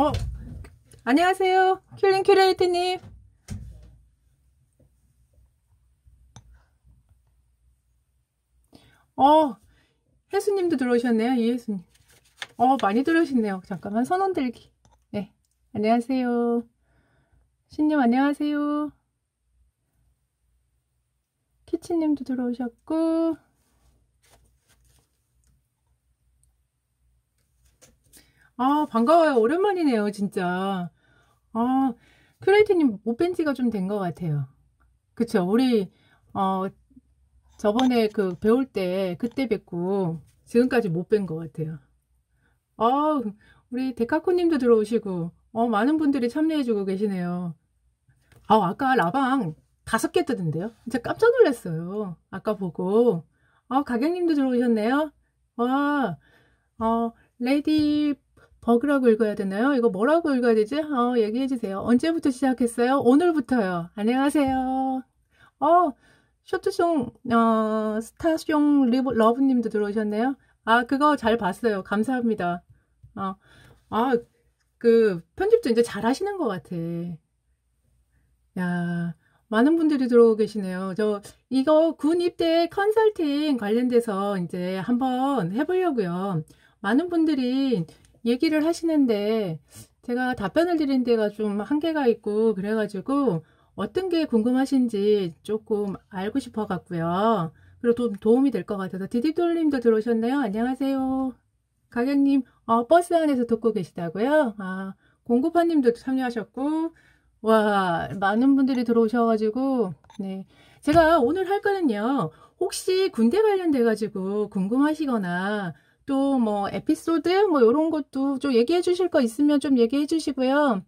어, 안녕하세요. 큐링 큐레이터님. 어, 혜수님도 들어오셨네요. 이혜수님. 많이 들어오셨네요. 잠깐만, 선원 들기. 네. 안녕하세요. 신님, 안녕하세요. 키치님도 들어오셨고. 반가워요. 오랜만이네요, 진짜. 아, 큐레이터님 못 뵌 지가 좀 된 것 같아요. 그쵸? 우리, 어, 저번에 그 배울 때, 그때 뵙고, 지금까지 못 뵌 것 같아요. 아, 우리 데카코님도 들어오시고, 많은 분들이 참여해주고 계시네요. 아까 라방 5개 뜨던데요? 진짜 깜짝 놀랐어요. 아까 보고. 가경님도 들어오셨네요. 와, 레이디 버그라고 읽어야 되나요? 이거 뭐라고 읽어야 되지? 얘기해주세요. 언제부터 시작했어요? 오늘부터요. 안녕하세요. 어, 쇼트송, 스타숑 러브님도 들어오셨네요. 그거 잘 봤어요. 감사합니다. 어, 아, 그, 편집도 이제 잘 하시는 것 같아. 야, 많은 분들이 들어오고 계시네요. 이거 군 입대 컨설팅 관련돼서 이제 한번 해보려고요. 많은 분들이 얘기를 하시는데, 제가 답변을 드린 데가 좀 한계가 있고, 그래가지고, 어떤 게 궁금하신지 조금 알고 싶어 갖고요. 그리고 좀 도움이 될 것 같아서, 디디돌님도 들어오셨네요. 안녕하세요. 가경님, 버스 안에서 듣고 계시다고요? 공구파님도 참여하셨고, 와, 많은 분들이 들어오셔가지고, 네. 제가 오늘 할 거는요, 혹시 군대 관련돼가지고 궁금하시거나, 또 뭐, 에피소드, 뭐, 요런 것도 좀 얘기해 주실 거 있으면 좀 얘기해 주시고요.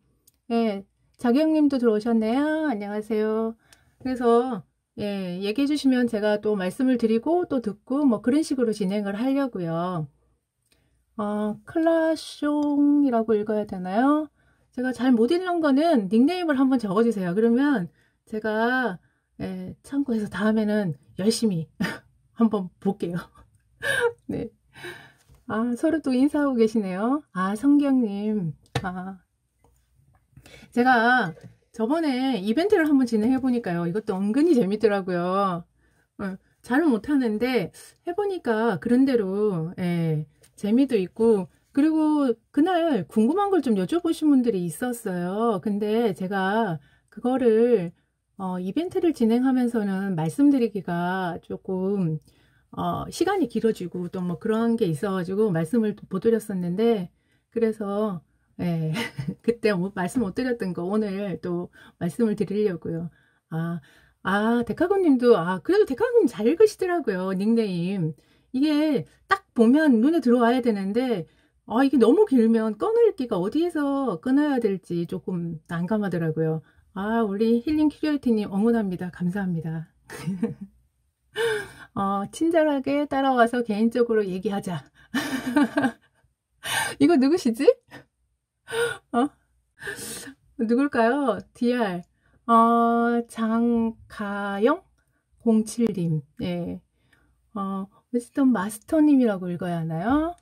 네. 자경님도 들어오셨네요. 안녕하세요. 그래서, 예, 얘기해 주시면 제가 또 말씀을 드리고 또 듣고, 뭐, 그런 식으로 진행을 하려고요. 클라숑이라고 읽어야 되나요? 제가 잘 못 읽는 거는 닉네임을 한번 적어주세요. 그러면 제가 참고해서 다음에는 열심히 한번 볼게요. 네. 서로 또 인사하고 계시네요. 성경님. 제가 저번에 이벤트를 한번 진행해 보니까요. 이것도 은근히 재밌더라고요. 잘은 못하는데 해보니까 그런대로 재미도 있고 그리고 그날 궁금한 걸 좀 여쭤보신 분들이 있었어요. 근데 제가 그거를 이벤트를 진행하면서는 말씀드리기가 조금 시간이 길어지고 또 뭐 그런 게 있어가지고 말씀을 못 드렸었는데 그래서 예, 그때 말씀 못 드렸던 거 오늘 또 말씀을 드리려고요. 아, 데카곤님도, 그래도 데카곤님 잘 읽으시더라고요, 닉네임. 이게 딱 보면 눈에 들어와야 되는데, 이게 너무 길면 끊어읽기가 어디에서 끊어야 될지 조금 난감하더라고요. 우리 힐링 큐리어티님 응원합니다. 감사합니다. 친절하게 따라와서 개인적으로 얘기하자. 이거 누구시지? 어? 누굴까요? DR. 장가영? 07님. 예. 웨지덤 마스터님이라고 읽어야 하나요?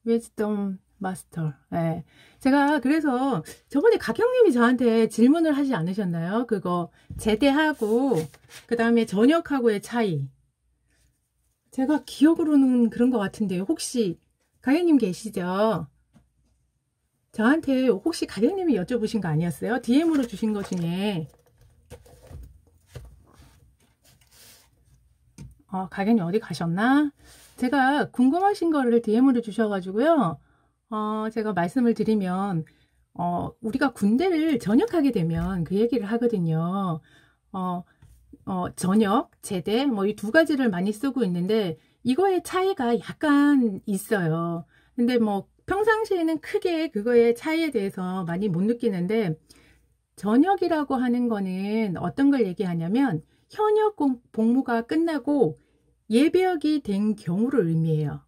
웨지덤 마스터. 예. 제가 그래서 저번에 가경님이 저한테 질문을 하지 않으셨나요? 그거 제대하고 그 다음에 전역하고의 차이. 제가 기억으로는 그런 것 같은데요. 혹시 가경님 계시죠? 저한테 혹시 가경님이 여쭤보신 거 아니었어요? DM으로 주신 것 중에 가경님 어디 가셨나? 제가 궁금하신 거를 DM으로 주셔가지고요. 제가 말씀을 드리면 우리가 군대를 전역하게 되면 그 얘기를 하거든요. 전역, 제대 뭐 이 두 가지를 많이 쓰고 있는데 이거의 차이가 약간 있어요. 근데 뭐 평상시에는 크게 그거의 차이에 대해서 많이 못 느끼는데 전역이라고 하는 거는 어떤 걸 얘기하냐면 현역 복무가 끝나고 예비역이 된 경우를 의미해요.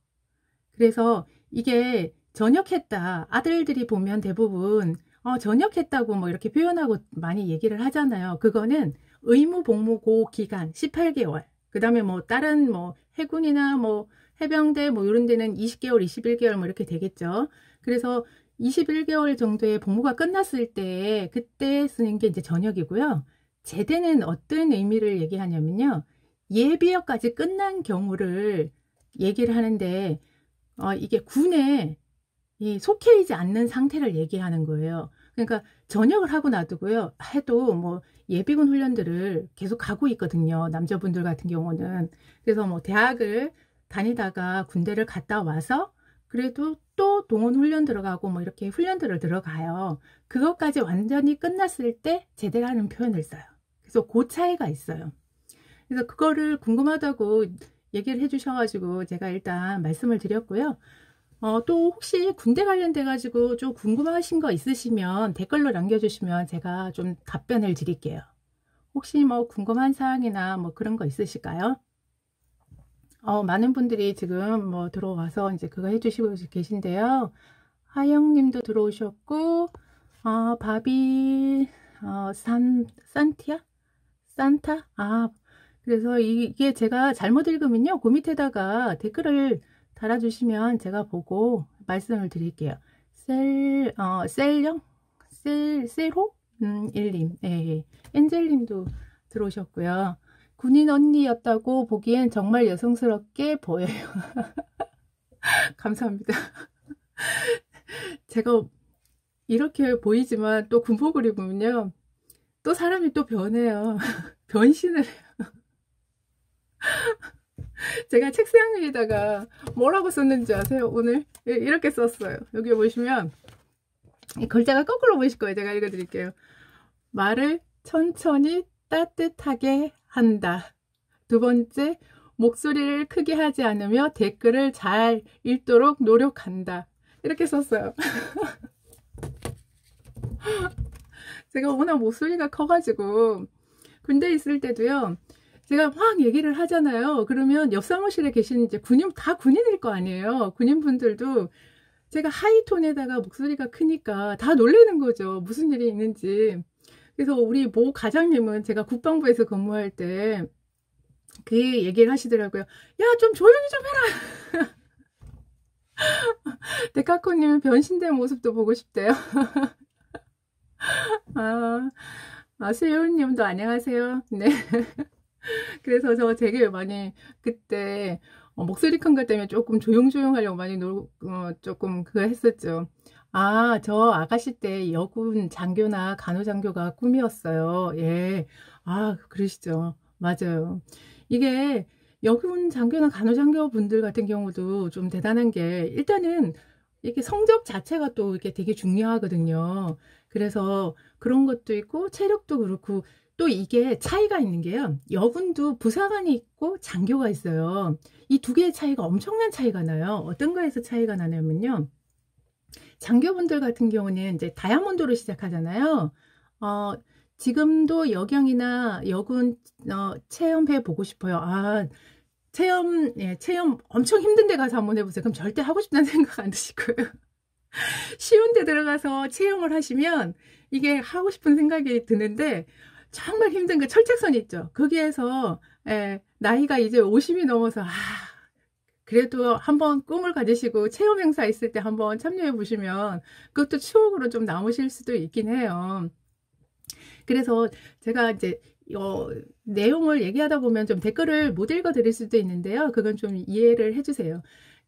그래서 이게 전역했다. 아들들이 보면 대부분 전역했다고 뭐 이렇게 표현하고 많이 얘기를 하잖아요. 그거는 의무 복무고 기간 18개월. 그 다음에 뭐 다른 뭐 해군이나 뭐 해병대 뭐 이런 데는 20개월, 21개월 뭐 이렇게 되겠죠. 그래서 21개월 정도의 복무가 끝났을 때 그때 쓰는 게 이제 전역이고요. 제대는 어떤 의미를 얘기하냐면요. 예비역까지 끝난 경우를 얘기를 하는데 이게 군에 속해 있지 않는 상태를 얘기하는 거예요. 그러니까 전역을 하고 놔두고요. 해도 뭐 예비군 훈련들을 계속 가고 있거든요. 남자분들 같은 경우는. 그래서 뭐 대학을 다니다가 군대를 갔다 와서 그래도 또 동원 훈련 들어가고 뭐 이렇게 훈련들을 들어가요. 그것까지 완전히 끝났을 때 제대라는 표현을 써요. 그래서 그 차이가 있어요. 그래서 그거를 궁금하다고 얘기를 해주셔가지고 제가 일단 말씀을 드렸고요. 또 혹시 군대 관련돼 가지고 좀 궁금하신 거 있으시면 댓글로 남겨주시면 제가 좀 답변을 드릴게요. 혹시 뭐 궁금한 사항이나 뭐 그런 거 있으실까요? 많은 분들이 지금 뭐 들어와서 이제 그거 해주시고 계신데요. 하영님도 들어오셨고, 바비, 산티아? 산타? 그래서 이게 제가 잘못 읽으면요. 그 밑에다가 댓글을 달아주시면 제가 보고 말씀을 드릴게요. 셀호? 1님. 예. 엔젤님도 들어오셨고요. 군인 언니였다고 보기엔 정말 여성스럽게 보여요. 감사합니다. 제가 이렇게 보이지만 또 군복을 입으면요. 또 사람이 또 변해요. 변신을 해요. 제가 책상 위에다가 뭐라고 썼는지 아세요? 오늘 이렇게 썼어요. 여기 보시면 이 글자가 거꾸로 보이실 거예요. 제가 읽어드릴게요. 말을 천천히 따뜻하게 한다. 두 번째, 목소리를 크게 하지 않으며 댓글을 잘 읽도록 노력한다. 이렇게 썼어요. 제가 워낙 목소리가 커가지고 군대에 있을 때도요. 제가 막 얘기를 하잖아요. 그러면 옆 사무실에 계신 이제 다 군인일 거 아니에요. 군인분들도 제가 하이톤에다가 목소리가 크니까 다 놀라는 거죠. 무슨 일이 있는지. 그래서 우리 모 과장님은 제가 국방부에서 근무할 때 그 얘기를 하시더라고요. 야, 좀 조용히 좀 해라. 데카코님은 변신된 모습도 보고 싶대요. 세율님도 안녕하세요. 네. 그래서 저 되게 많이 그때 목소리 큰 것 때문에 조금 조용조용 하려고 많이 조금 그거 했었죠. 저 아가씨 때 여군 장교나 간호장교가 꿈이었어요. 예. 그러시죠. 맞아요. 이게 여군 장교나 간호장교 분들 같은 경우도 좀 대단한 게 일단은 이렇게 성적 자체가 또 이게 되게 중요하거든요. 그래서 그런 것도 있고 체력도 그렇고 또 이게 차이가 있는 게요. 여군도 부사관이 있고 장교가 있어요. 이 두 개의 차이가 엄청난 차이가 나요. 어떤 거에서 차이가 나냐면요. 장교분들 같은 경우는 이제 다이아몬드로 시작하잖아요. 지금도 여경이나 여군 체험해 보고 싶어요. 체험 엄청 힘든 데 가서 한번 해보세요. 그럼 절대 하고 싶다는 생각 안 드실 거예요. 쉬운 데 들어가서 체험을 하시면 이게 하고 싶은 생각이 드는데 정말 힘든 그 철책선 있죠. 거기에서 나이가 이제 50이 넘어서 그래도 한번 꿈을 가지시고 체험 행사 있을 때 한번 참여해 보시면 그것도 추억으로 좀 남으실 수도 있긴 해요. 그래서 제가 이제 내용을 얘기하다 보면 좀 댓글을 못 읽어 드릴 수도 있는데요. 그건 좀 이해를 해주세요.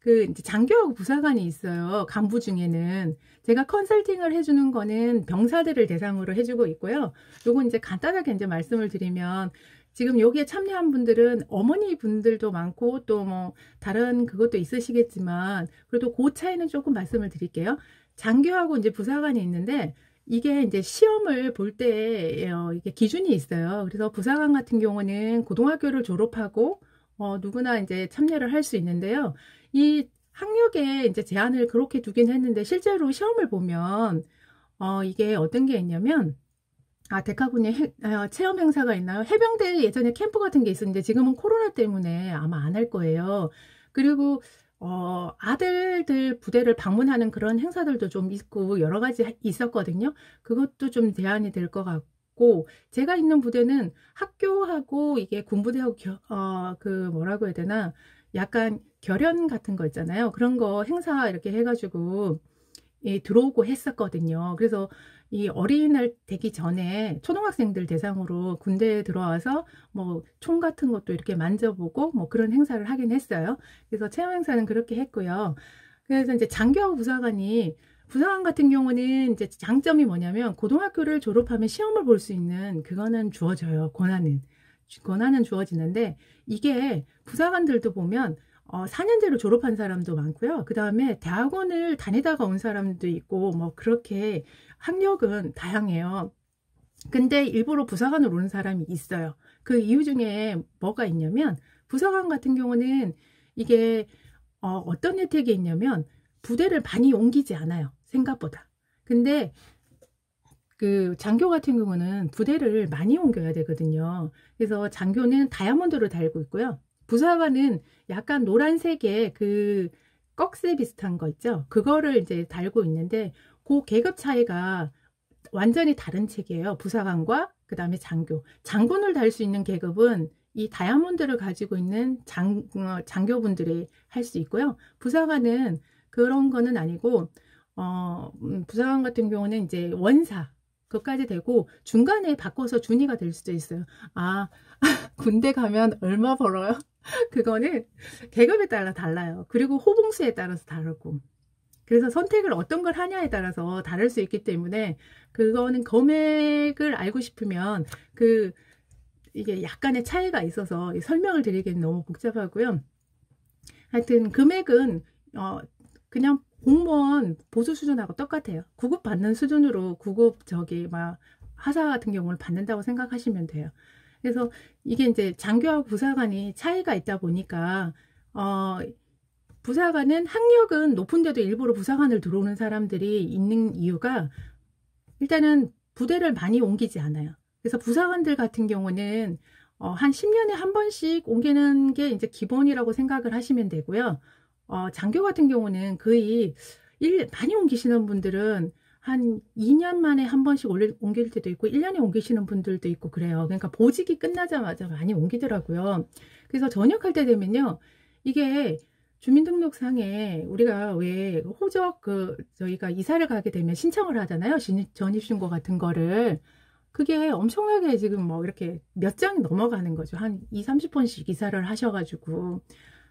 이제 장교하고 부사관이 있어요. 간부 중에는. 제가 컨설팅을 해주는 거는 병사들을 대상으로 해주고 있고요. 요건 이제 간단하게 이제 말씀을 드리면, 지금 여기에 참여한 분들은 어머니 분들도 많고, 또 뭐, 다른 그것도 있으시겠지만, 그래도 그 차이는 조금 말씀을 드릴게요. 장교하고 이제 부사관이 있는데, 이게 이제 시험을 볼 때, 이게 기준이 있어요. 그래서 부사관 같은 경우는 고등학교를 졸업하고, 누구나 이제 참여를 할 수 있는데요. 이 학력에 이제 제한을 그렇게 두긴 했는데 실제로 시험을 보면 이게 어떤 게 있냐면 데카군에 체험 행사가 있나요? 해병대 예전에 캠프 같은 게 있었는데 지금은 코로나 때문에 아마 안 할 거예요. 그리고 아들들 부대를 방문하는 그런 행사들도 좀 있고 여러 가지 있었거든요. 그것도 좀 제한이 될 것 같고 제가 있는 부대는 학교하고 이게 군부대하고 뭐라고 해야 되나 약간 결연 같은 거 있잖아요. 그런 거 행사 이렇게 해가지고 들어오고 했었거든요. 그래서 이 어린이날 되기 전에 초등학생들 대상으로 군대에 들어와서 뭐 총 같은 것도 이렇게 만져보고 뭐 그런 행사를 하긴 했어요. 그래서 체험 행사는 그렇게 했고요. 그래서 이제 장교하고 부사관 같은 경우는 이제 장점이 뭐냐면 고등학교를 졸업하면 시험을 볼 수 있는 그거는 주어져요. 권한은 주어지는데 이게 부사관들도 보면 4년제로 졸업한 사람도 많고요. 그 다음에 대학원을 다니다가 온 사람도 있고 뭐 그렇게 학력은 다양해요. 근데 일부러 부사관을 오는 사람이 있어요. 그 이유 중에 뭐가 있냐면 부사관 같은 경우는 이게 어떤 혜택이 있냐면 부대를 많이 옮기지 않아요. 생각보다. 근데 그 장교 같은 경우는 부대를 많이 옮겨야 되거든요. 그래서 장교는 다이아몬드로 달고 있고요. 부사관은 약간 노란색의 그 꺽쇠 비슷한 거 있죠. 그거를 이제 달고 있는데 그 계급 차이가 완전히 다른 책이에요. 부사관과 그 다음에 장군을 달 수 있는 계급은 이 다이아몬드를 가지고 있는 장교분들이 할 수 있고요. 부사관은 그런 거는 아니고 부사관 같은 경우는 이제 원사 그것까지 되고 중간에 바꿔서 준이가 될 수도 있어요. 아, 군대 가면 얼마 벌어요? 그거는 계급에 따라 달라요. 그리고 호봉수에 따라서 다르고. 그래서 선택을 어떤 걸 하냐에 따라서 다를 수 있기 때문에 그거는 금액을 알고 싶으면 이게 약간의 차이가 있어서 설명을 드리기는 너무 복잡하고요. 하여튼 금액은 그냥 공무원 보수 수준하고 똑같아요. 구급 받는 수준으로 구급 막 하사 같은 경우를 받는다고 생각하시면 돼요. 그래서 이게 이제 장교하고 부사관이 차이가 있다 보니까 부사관은 학력은 높은데도 일부러 부사관을 들어오는 사람들이 있는 이유가 일단은 부대를 많이 옮기지 않아요. 그래서 부사관들 같은 경우는 한 10년에 한 번씩 옮기는 게 이제 기본이라고 생각을 하시면 되고요. 장교 같은 경우는 거의 많이 옮기시는 분들은 한 2년 만에 한 번씩 옮길 때도 있고 1년에 옮기시는 분들도 있고 그래요. 그러니까 보직이 끝나자마자 많이 옮기더라고요. 그래서 전역할 때 되면요. 이게 주민등록상에 우리가 왜 호적 저희가 이사를 가게 되면 신청을 하잖아요. 전입신고 같은 거를. 그게 엄청나게 지금 뭐 이렇게 몇 장이 넘어가는 거죠. 한 2, 30번씩 이사를 하셔가지고.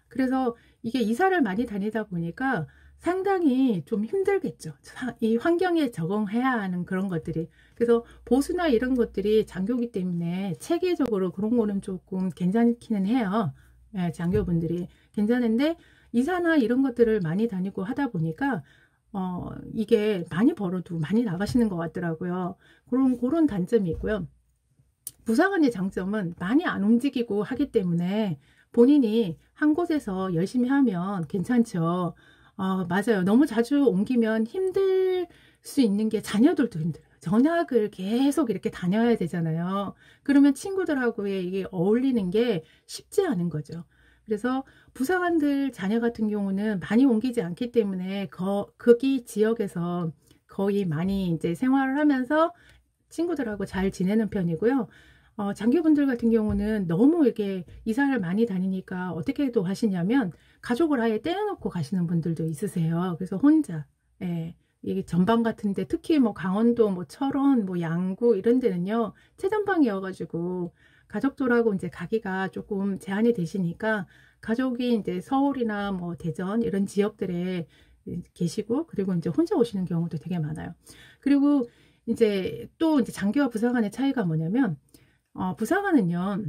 그래서 이게 이사를 많이 다니다 보니까 상당히 좀 힘들겠죠. 이 환경에 적응해야 하는 그런 것들이. 그래서 보수나 이런 것들이 장교기 때문에 체계적으로 그런 거는 조금 괜찮기는 해요. 예, 장교분들이. 괜찮은데 이사나 이런 것들을 많이 다니고 하다 보니까 이게 많이 벌어도 많이 나가시는 것 같더라고요. 그런 단점이 있고요. 부사관의 장점은 많이 안 움직이고 하기 때문에 본인이 한 곳에서 열심히 하면 괜찮죠. 맞아요. 너무 자주 옮기면 힘들 수 있는 게 자녀들도 힘들어요. 전학을 계속 이렇게 다녀야 되잖아요. 그러면 친구들하고의 이게 어울리는 게 쉽지 않은 거죠. 그래서 부사관들 자녀 같은 경우는 많이 옮기지 않기 때문에 거기 지역에서 거의 많이 이제 생활을 하면서 친구들하고 잘 지내는 편이고요. 장교분들 같은 경우는 너무 이렇게 이사를 많이 다니니까 어떻게 또 하시냐면 가족을 아예 떼어놓고 가시는 분들도 있으세요. 그래서 혼자, 예, 이게 전방 같은데 특히 뭐 강원도, 뭐 철원, 뭐 양구 이런 데는요, 최전방이어가지고 가족들하고 이제 가기가 조금 제한이 되시니까 가족이 이제 서울이나 뭐 대전 이런 지역들에 계시고 그리고 이제 혼자 오시는 경우도 되게 많아요. 그리고 이제 또 이제 장교와 부사관의 차이가 뭐냐면 부사관은요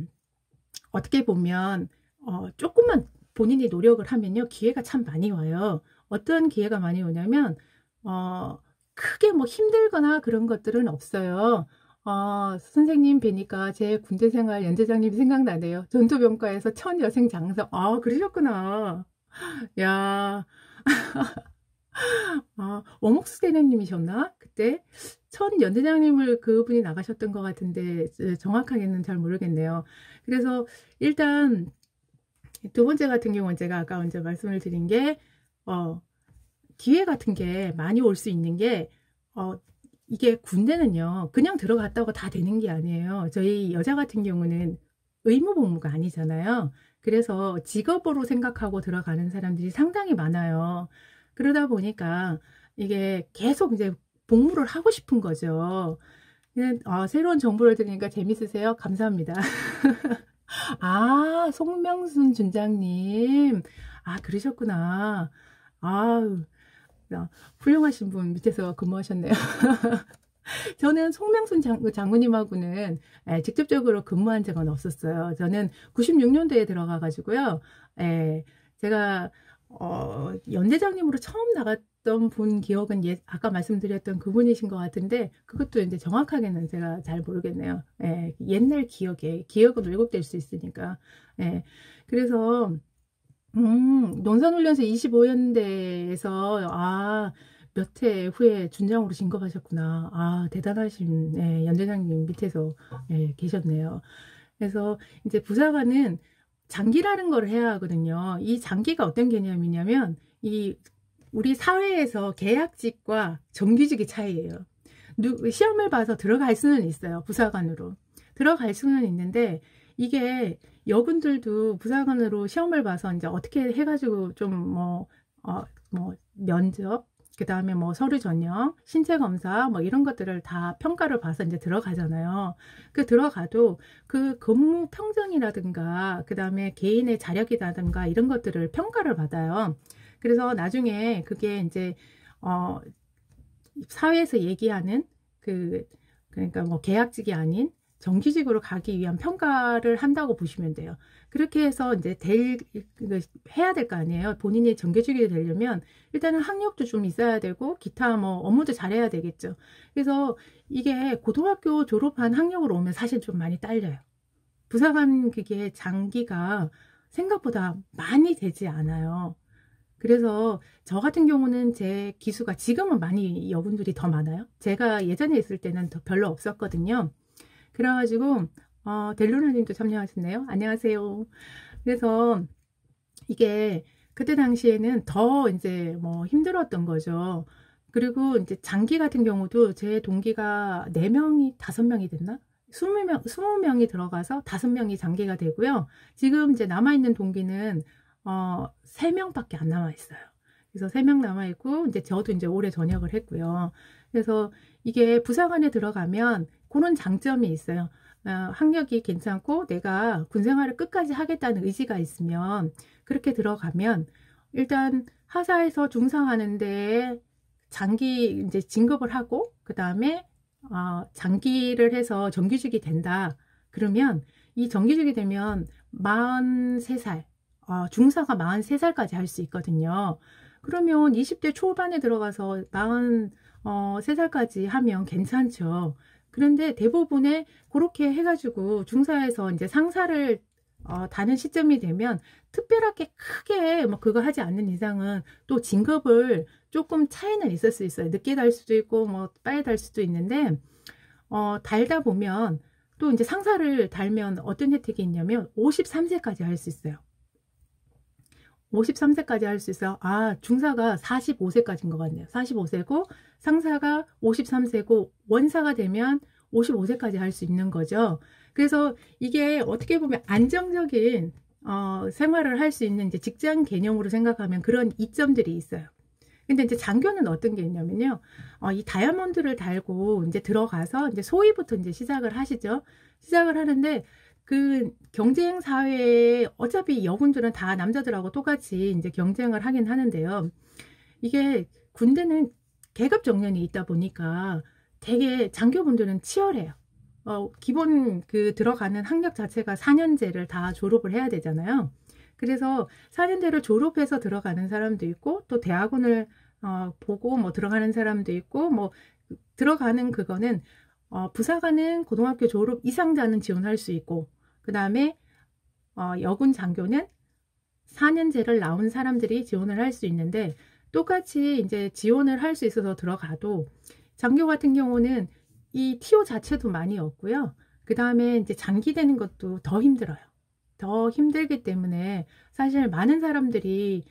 어떻게 보면 조금만 본인이 노력을 하면요 기회가 참 많이 와요. 어떤 기회가 많이 오냐면 크게 뭐 힘들거나 그런 것들은 없어요. 선생님 뵈니까 제 군대생활 연대장님이 생각나네요. 전투병과에서 천 여생 장성. 그러셨구나. 야, 원목수 대령님이셨나? 그때 천 연대장님을 그분이 나가셨던 것 같은데 정확하게는 잘 모르겠네요. 그래서 일단 두 번째 같은 경우는 제가 아까 먼저 말씀을 드린 게 기회 같은 게 많이 올 수 있는 게 이게 군대는요 그냥 들어갔다고 다 되는 게 아니에요. 저희 여자 같은 경우는 의무복무가 아니잖아요. 그래서 직업으로 생각하고 들어가는 사람들이 상당히 많아요. 그러다 보니까 이게 계속 이제 복무를 하고 싶은 거죠. 새로운 정보를 들으니까 재밌으세요? 감사합니다. 아, 송명순 준장님. 아, 그러셨구나. 아유, 훌륭하신 분 밑에서 근무하셨네요. 저는 송명순 장군님하고는 직접적으로 근무한 적은 없었어요. 저는 96년도에 들어가가지고요. 제가 연대장님으로 처음 나갔던 분 기억은 아까 말씀드렸던 그분이신 것 같은데 그것도 이제 정확하게는 제가 잘 모르겠네요. 옛날 기억은 왜곡될 수 있으니까. 그래서 논산훈련소 25연대에서 몇 해 후에 준장으로 진급하셨구나. 대단하신 연대장님 밑에서 계셨네요. 그래서 이제 부사관은 장기라는 걸 해야 하거든요. 이 장기가 어떤 개념이냐면 우리 사회에서 계약직과 정규직의 차이예요. 시험을 봐서 들어갈 수는 있어요. 부사관으로 들어갈 수는 있는데 이게 여군들도 부사관으로 시험을 봐서 이제 어떻게 해가지고 좀 면접, 그 다음에 서류 전형, 신체 검사 이런 것들을 다 평가를 봐서 이제 들어가잖아요. 들어가도 그 근무 평정이라든가 그 다음에 개인의 자력이라든가 이런 것들을 평가를 받아요. 그래서 나중에 그게 이제 사회에서 얘기하는 그러니까 계약직이 아닌 정규직으로 가기 위한 평가를 한다고 보시면 돼요. 그렇게 해서 이제 해야 될 거 아니에요. 본인이 정규직이 되려면 일단은 학력도 좀 있어야 되고 기타 업무도 잘해야 되겠죠. 그래서 이게 고등학교 졸업한 학력으로 오면 사실 좀 많이 딸려요. 부사관 그게 장기가 생각보다 많이 되지 않아요. 그래서 저 같은 경우는 제 기수가 지금은 많이 여군들이 더 많아요. 제가 예전에 있을 때는 별로 없었거든요. 그래가지고 델루나님도 참여하셨네요. 안녕하세요. 그래서 이게 그때 당시에는 더 이제 힘들었던 거죠. 그리고 이제 장기 같은 경우도 제 동기가 4명이 5명이 됐나? 20명이 들어가서 5명이 장기가 되고요. 지금 이제 남아있는 동기는 3명밖에 안 남아있어요. 그래서 3명 남아있고 이제 저도 이제 올해 전역을 했고요. 그래서 이게 부사관에 들어가면 그런 장점이 있어요. 학력이 괜찮고 내가 군생활을 끝까지 하겠다는 의지가 있으면 그렇게 들어가면 일단 하사에서 중상하는데 장기 이제 진급을 하고 그 다음에 장기를 해서 정규직이 된다. 그러면 이 정규직이 되면 43살 중사가 43살까지 할 수 있거든요. 그러면 20대 초반에 들어가서 43살까지 하면 괜찮죠. 그런데 대부분의 그렇게 해가지고 중사에서 이제 상사를 다는 시점이 되면 특별하게 크게 그거 하지 않는 이상은 또 진급을 조금 차이는 있을 수 있어요. 늦게 달 수도 있고 빨리 달 수도 있는데 달다 보면 또 이제 상사를 달면 어떤 혜택이 있냐면 53세까지 할 수 있어요. 53세까지 할 수 있어요. 중사가 45세까지인 것 같네요. 45세고 상사가 53세고 원사가 되면 55세까지 할 수 있는 거죠. 그래서 이게 어떻게 보면 안정적인 생활을 할 수 있는 이제 직장 개념으로 생각하면 그런 이점들이 있어요. 근데 이제 장교는 어떤 게 있냐면요. 이 다이아몬드를 달고 이제 들어가서 이제 소위부터 이제 시작을 하시죠. 시작을 하는데 그 경쟁 사회에 어차피 여군들은 다 남자들하고 똑같이 이제 경쟁을 하긴 하는데요. 이게 군대는 계급 정년이 있다 보니까 되게 장교분들은 치열해요. 기본 들어가는 학력 자체가 4년제를 다 졸업을 해야 되잖아요. 그래서 4년제를 졸업해서 들어가는 사람도 있고 또 대학원을 보고 들어가는 사람도 있고 들어가는 그거는 부사관은 고등학교 졸업 이상자는 지원할 수 있고 그 다음에 여군 장교는 4년제를 나온 사람들이 지원을 할 수 있는데 똑같이 이제 지원을 할 수 있어서 들어가도 장교 같은 경우는 이 티오 자체도 많이 없고요. 그 다음에 이제 장기 되는 것도 더 힘들어요. 더 힘들기 때문에 사실 많은 사람들이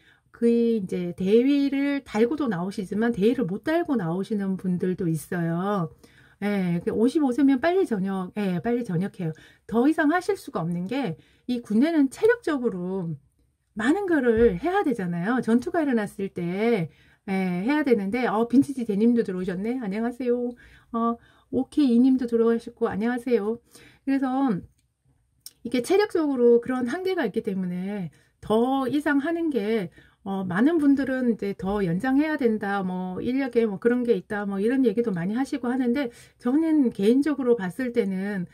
이제 대위를 달고도 나오시지만 대위를 못 달고 나오시는 분들도 있어요. 55세면 빨리 전역해요. 더 이상 하실 수가 없는 게 이 군대는 체력적으로 많은 거를 해야 되잖아요. 전투가 일어났을 때 예, 해야 되는데, 빈티지 데님도 들어오셨네. 안녕하세요. 오케이 이님도 들어오셨고, 안녕하세요. 그래서 이게 체력적으로 그런 한계가 있기 때문에 더 이상 하는 게, 많은 분들은 이제 더 연장해야 된다, 뭐, 인력에 뭐 그런 게 있다, 뭐 이런 얘기도 많이 하시고 하는데, 저는 개인적으로 봤을 때는,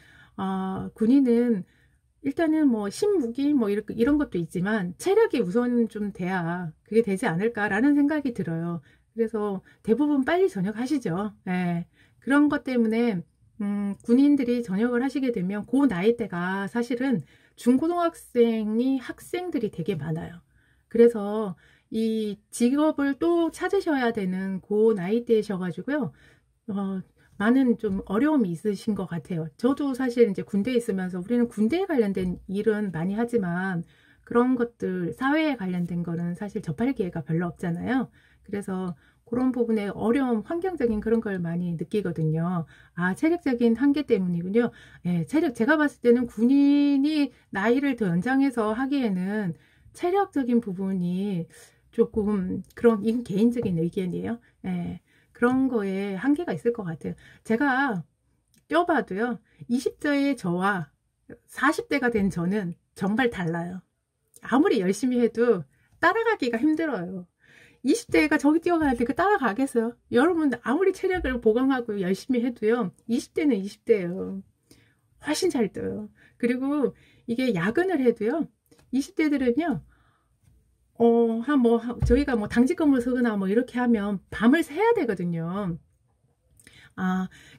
군인은 일단은 뭐 신무기 뭐 이런 것도 있지만 체력이 우선 좀 돼야 그게 되지 않을까라는 생각이 들어요. 그래서 대부분 빨리 전역하시죠. 예. 그런 것 때문에 군인들이 전역을 하시게 되면 그 나이대가 사실은 중고등학생이 학생들이 되게 많아요. 그래서 이 직업을 또 찾으셔야 되는 그 나이대셔가지고요. 많은 좀 어려움이 있으신 것 같아요. 저도 사실 이제 군대에 있으면서 우리는 군대에 관련된 일은 많이 하지만 그런 것들, 사회에 관련된 거는 사실 접할 기회가 별로 없잖아요. 그래서 그런 부분에 어려움, 환경적인 그런 걸 많이 느끼거든요. 체력적인 한계 때문이군요. 예, 제가 봤을 때는 군인이 나이를 더 연장해서 하기에는 체력적인 부분이 조금 그런, 이건 개인적인 의견이에요. 예. 그런 거에 한계가 있을 것 같아요. 제가 껴봐도요, 20대의 저와 40대가 된 저는 정말 달라요. 아무리 열심히 해도 따라가기가 힘들어요. 20대가 저기 뛰어가는데 그 따라가겠어요? 여러분, 아무리 체력을 보강하고 열심히 해도요, 20대는 20대예요. 훨씬 잘 떠요. 그리고 이게 야근을 해도요, 20대들은요, 저희가 뭐 당직 근무 서거나 뭐 이렇게 하면 밤을 새야 되거든요.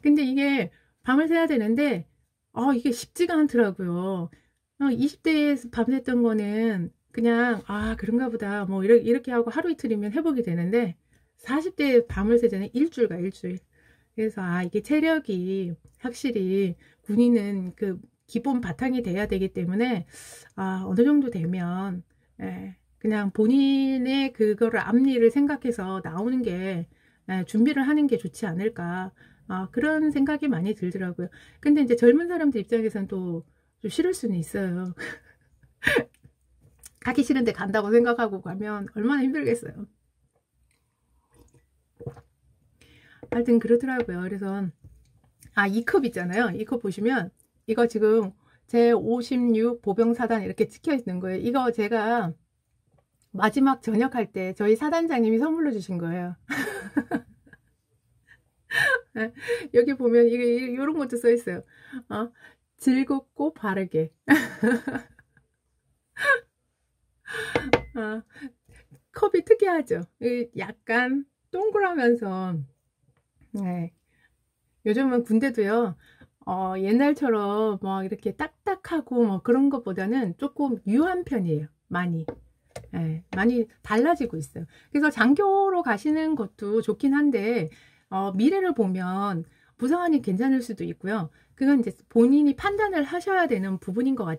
근데 이게 밤을 새야 되는데, 이게 쉽지가 않더라고요. 20대에 밤샜던 거는 그냥, 그런가 보다. 뭐 이렇게 하고 하루 이틀이면 회복이 되는데, 40대에 밤을 새자는 일주일 가 일주일. 그래서, 이게 체력이 확실히 군인은 그 기본 바탕이 돼야 되기 때문에, 어느 정도 되면, 예, 그냥 본인의 그거를 앞일을 생각해서 나오는 게, 준비를 하는 게 좋지 않을까. 그런 생각이 많이 들더라고요. 근데 이제 젊은 사람들 입장에서는 또 좀 싫을 수는 있어요. 가기 싫은데 간다고 생각하고 가면 얼마나 힘들겠어요. 하여튼 그렇더라고요. 그래서, 이 컵 있잖아요. 이 컵 보시면, 이거 지금 제56 보병사단 이렇게 찍혀 있는 거예요. 이거 제가 마지막 전역할 때 저희 사단장님이 선물로 주신 거예요. 여기 보면 이런 것도 써 있어요. 즐겁고 바르게. 컵이 특이하죠. 약간 동그라면서, 네. 요즘은 군대도요, 옛날처럼 뭐 이렇게 딱딱하고 뭐 그런 것보다는 조금 유한 편이에요. 많이. 네, 많이 달라지고 있어요. 그래서 장교로 가시는 것도 좋긴 한데, 미래를 보면 부사관이 괜찮을 수도 있고요. 그건 이제 본인이 판단을 하셔야 되는 부분인 것 같아요.